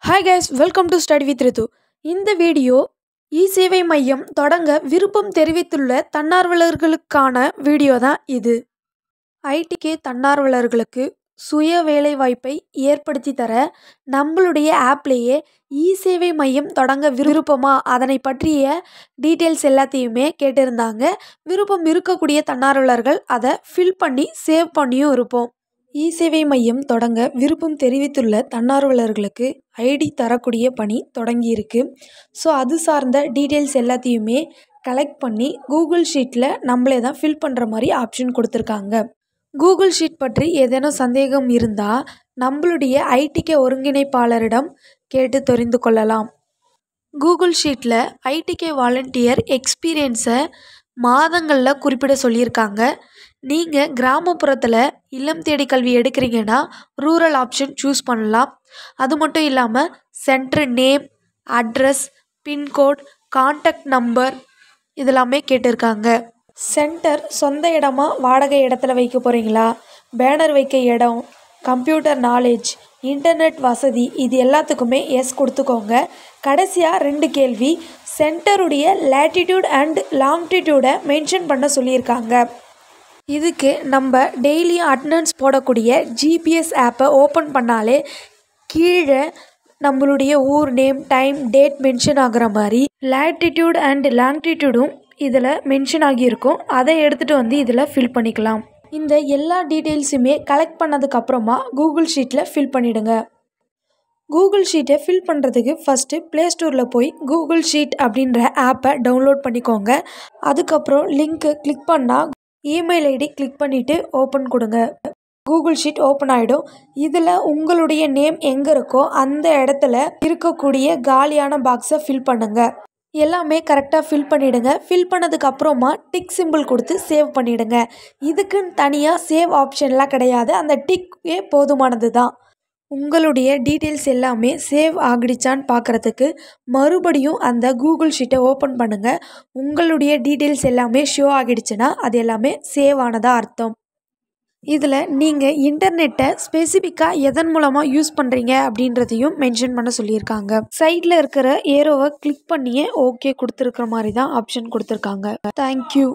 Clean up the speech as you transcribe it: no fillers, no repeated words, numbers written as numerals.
Hi guys, welcome to Study with Ritu. இந்த video e-savai மையம் தொடங்க விருப்பம் தெரிவித்துள்ள தன்னார்வலர்களுக்கான வீடியோ தான் இது. ITK தன்னார்வலர்களுக்கு சுய வேலைவாய்ப்பை ஏற்படுத்தி தர நம்மளுடைய ஆப்லேயே e-savai மையம் தொடங்க விருப்பமா அதனை பற்றிய டீட்டெயில்ஸ் எல்லாத்தையுமே கேட்டிருந்தாங்க. விருப்பம் இருக்கக்கூடிய தன்னார்வலர்கள் அதை ஃபில் பண்ணி சேவ் பண்ணியும் இருப்போம். e-savai மையம் தொடங்க விருப்பம் தெரிவித்துள்ள தன்னார்வலர்களுக்கு ஐடி தரக்கூடிய பணி தொடங்கியிருக்கு. ஸோ அது சார்ந்த டீட்டெயில்ஸ் எல்லாத்தையுமே கலெக்ட் பண்ணி கூகுள் ஷீட்டில் நம்மளே தான் ஃபில் பண்ணுற மாதிரி ஆப்ஷன் கொடுத்துருக்காங்க. கூகுள் ஷீட் பற்றி ஏதேனும் சந்தேகம் இருந்தால் நம்மளுடைய ITK ஒருங்கிணைப்பாளரிடம் கேட்டு தெரிந்து கொள்ளலாம். கூகுள் ஷீட்டில் ITK வாலண்டியர் எக்ஸ்பீரியன்ஸை மாதங்களில் குறிப்பிட சொல்லியிருக்காங்க. நீங்கள் கிராமப்புறத்தில் இல்லம் தேடி கல்வி எடுக்கிறீங்கன்னா ரூரல் ஆப்ஷன் சூஸ் பண்ணலாம். அது மட்டும் இல்லாமல் center name, address, pincode, contact number இதெல்லாமே கேட்டிருக்காங்க. சென்டர் சொந்த இடமா வாடகை இடத்துல வைக்க போகிறீங்களா, பேனர் வைக்க இடம், கம்ப்யூட்டர் நாலேஜ், இன்டர்நெட் வசதி இது எல்லாத்துக்குமே எஸ் கொடுத்துக்கோங்க. கடைசியாக 2 கேள்வி, சென்டருடைய லேட்டிடியூட் அண்ட் லாங்கிடியூடை மென்ஷன் பண்ண சொல்லியிருக்காங்க. இதுக்கு நம்ம டெய்லி அட்டண்டன்ஸ் போடக்கூடிய GPS ஆப்பை ஓப்பன் பண்ணாலே கீழே நம்மளுடைய ஊர் நேம், டைம், டேட் மென்ஷன் ஆகிற மாதிரி லேட்டிடியூட் அண்ட் லாங்கிடியூடும் இதில் மென்ஷன் ஆகியிருக்கும். அதை எடுத்துகிட்டு வந்து இதில் ஃபில் பண்ணிக்கலாம். இந்த எல்லா டீட்டெயில்ஸுமே கலெக்ட் பண்ணதுக்கப்புறமா கூகுள் ஷீட்டில் ஃபில் பண்ணிவிடுங்க. கூகுள் ஷீட்டை ஃபில் பண்ணுறதுக்கு ஃபஸ்ட்டு ப்ளே ஸ்டோரில் போய் கூகுள் ஷீட் அப்படின்ற ஆப்பை டவுன்லோட் பண்ணிக்கோங்க. அதுக்கப்புறம் லிங்க்கு கிளிக் பண்ணால் இமெயில் ஐடி கிளிக் பண்ணிவிட்டு ஓப்பன் கொடுங்க. கூகுள் ஷீட் ஓப்பன் ஆகிடும். இதில் உங்களுடைய நேம் எங்கே இருக்கோ அந்த இடத்துல இருக்கக்கூடிய காலியான பாக்ஸை ஃபில் பண்ணுங்கள். எல்லாமே கரெக்டாக ஃபில் பண்ணிவிடுங்க. ஃபில் பண்ணதுக்கப்புறமா டிக் சிம்பிள் கொடுத்து சேவ் பண்ணிவிடுங்க. இதுக்குன்னு தனியாக சேவ் ஆப்ஷன்லாம் கிடையாது. அந்த டிக்கே போதுமானது தான். உங்களுடைய டீட்டெயில்ஸ் எல்லாமே சேவ் ஆகிடுச்சான்னு பார்க்குறதுக்கு மறுபடியும் அந்த கூகுள் ஷீட்டை ஓப்பன் பண்ணுங்கள். உங்களுடைய டீட்டெயில்ஸ் எல்லாமே ஷோ ஆகிடுச்சுன்னா அது எல்லாமே சேவ் ஆனதாக அர்த்தம். இதில் நீங்கள் இன்டர்நெட்டை ஸ்பெசிஃபிக்காக எதன் மூலமாக யூஸ் பண்ணுறீங்க அப்படின்றதையும் மென்ஷன் பண்ண சொல்லியிருக்காங்க. சைடில் இருக்கிற ஏரோவை கிளிக் பண்ணியே ஓகே கொடுத்துருக்குற மாதிரி தான் ஆப்ஷன் கொடுத்துருக்காங்க. தேங்க்யூ.